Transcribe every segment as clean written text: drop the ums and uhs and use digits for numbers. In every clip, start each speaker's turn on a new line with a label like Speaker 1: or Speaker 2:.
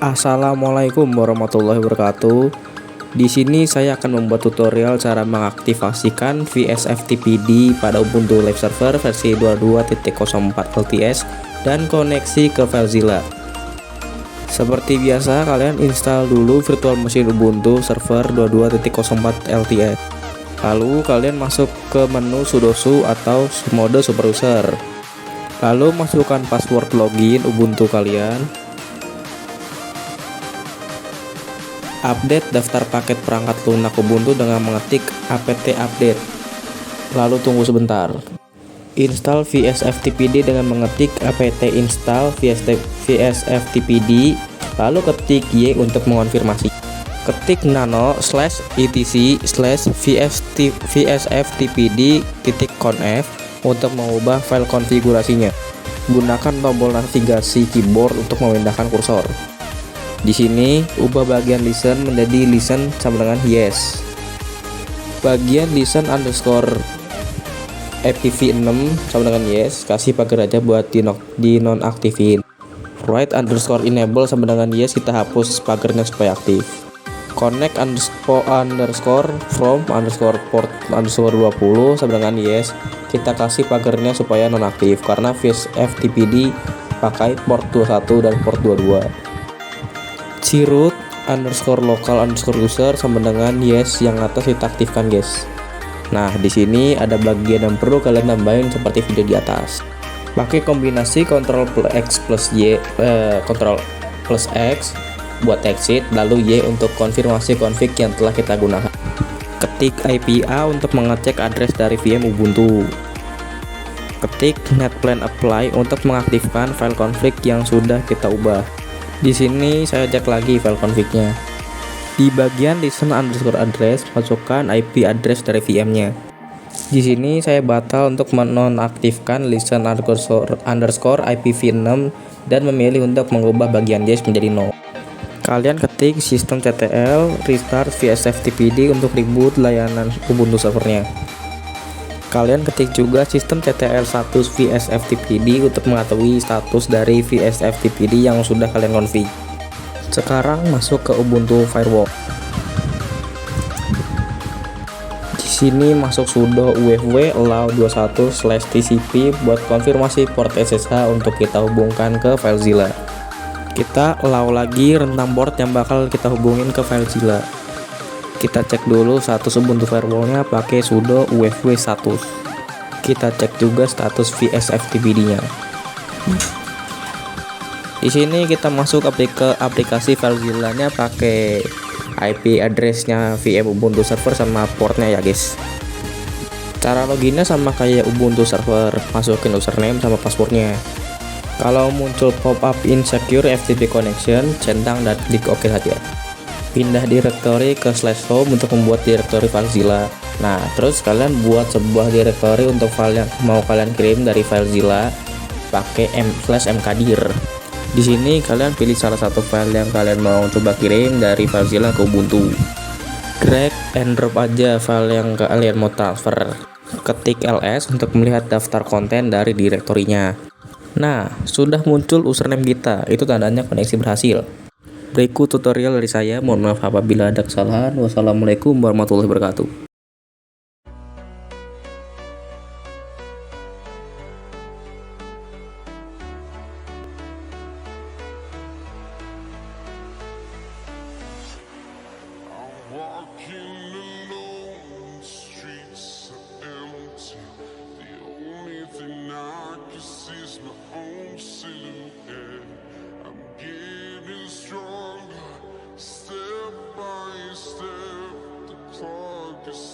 Speaker 1: Assalamualaikum warahmatullahi wabarakatuh. Di sini saya akan membuat tutorial cara mengaktifasikan VSFTPD pada Ubuntu Live Server versi 22.04 LTS dan koneksi ke FileZilla. Seperti biasa, kalian install dulu virtual machine Ubuntu server 22.04 LTS. Lalu kalian masuk ke menu sudo atau mode super user. Lalu masukkan password login Ubuntu kalian. Update daftar paket perangkat lunak Ubuntu dengan mengetik apt update. Lalu tunggu sebentar. Install VSFTPD dengan mengetik apt install VSFTPD. Lalu ketik Y untuk mengonfirmasi. Ketik nano/etc/vsftpd.conf untuk mengubah file konfigurasinya. Gunakan tombol navigasi keyboard untuk memindahkan kursor. Di sini, ubah bagian listen menjadi listen sama dengan yes. Bagian listen underscore ipv6 sama dengan yes, kasih pagar aja buat dinonaktifin. Write underscore enable sama dengan yes, kita hapus pagarnya supaya aktif. Connect underscore from underscore port underscore 20 sama dengan yes, kita kasih pagarnya supaya nonaktif karena VSFTPD pakai port 21 dan port 22. Root underscore local underscore user sama dengan yes, yang atas kita aktifkan guys. Nah, di sini ada bagian yang perlu kalian tambahin seperti video di atas. Pakai kombinasi Ctrl X plus Y, Ctrl plus X buat exit, lalu Y untuk konfirmasi config yang telah kita gunakan. Ketik IPA untuk mengecek address dari VM Ubuntu. Ketik netplan apply untuk mengaktifkan file config yang sudah kita ubah. Di sini saya cek lagi file config-nya. Di bagian listen underscore address, masukkan IP address dari VM-nya. Di sini saya batal untuk menonaktifkan listen underscore IPv6 dan memilih untuk mengubah bagian yes menjadi no. Kalian ketik systemctl restart VSFTPD untuk reboot layanan Ubuntu servernya. Kalian ketik juga systemctl status VSFTPD untuk mengetahui status dari VSFTPD yang sudah kalian config. Sekarang masuk ke Ubuntu Firewall. Di sini masuk sudo ufw allow 21/tcp buat konfirmasi port SSH untuk kita hubungkan ke FileZilla. Kita allow lagi rentang port yang bakal kita hubungin ke FileZilla. Kita cek dulu status Ubuntu Firewall-nya pakai sudo ufw status. Kita cek juga status VSFTPD-nya. Di sini kita masuk ke aplikasi FileZilla-nya pakai IP address-nya VM Ubuntu server sama portnya ya guys. Cara loginnya sama kayak Ubuntu server, masukin username sama passwordnya. Kalau muncul pop-up insecure FTP connection, centang dan klik OK saja. Pindah directory ke /home untuk membuat directory FileZilla. Nah, terus kalian buat sebuah directory untuk file yang mau kalian kirim dari FileZilla pakai /mkdir. Di sini kalian pilih salah satu file yang kalian mau coba kirim dari FileZilla ke Ubuntu. Drag and drop aja file yang kalian mau transfer. Ketik ls untuk melihat daftar konten dari direktorinya. Nah, sudah muncul username kita, itu tandanya koneksi berhasil. Berikut tutorial dari saya, mohon maaf apabila ada kesalahan. Wassalamualaikum warahmatullahi wabarakatuh.
Speaker 2: Step by step, the clock is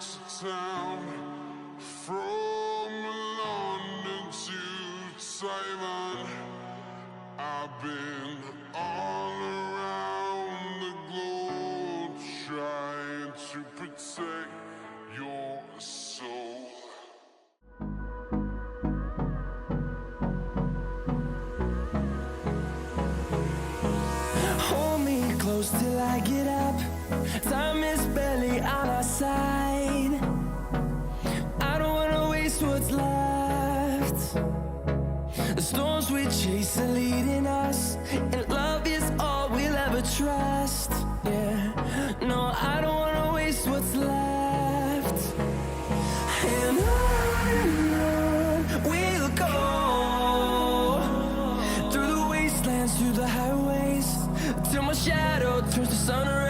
Speaker 2: to town, from London to Taiwan. I've been all around the globe trying to protect your soul.
Speaker 3: Hold me close till I get up. Time is barely on our side. I don't wanna waste what's left. The storms we chase are leading us, and love is all we'll ever trust. Yeah, no, I don't wanna waste what's left. And on we'll go, through the wastelands, through the highways, till my shadow turns to sun rays.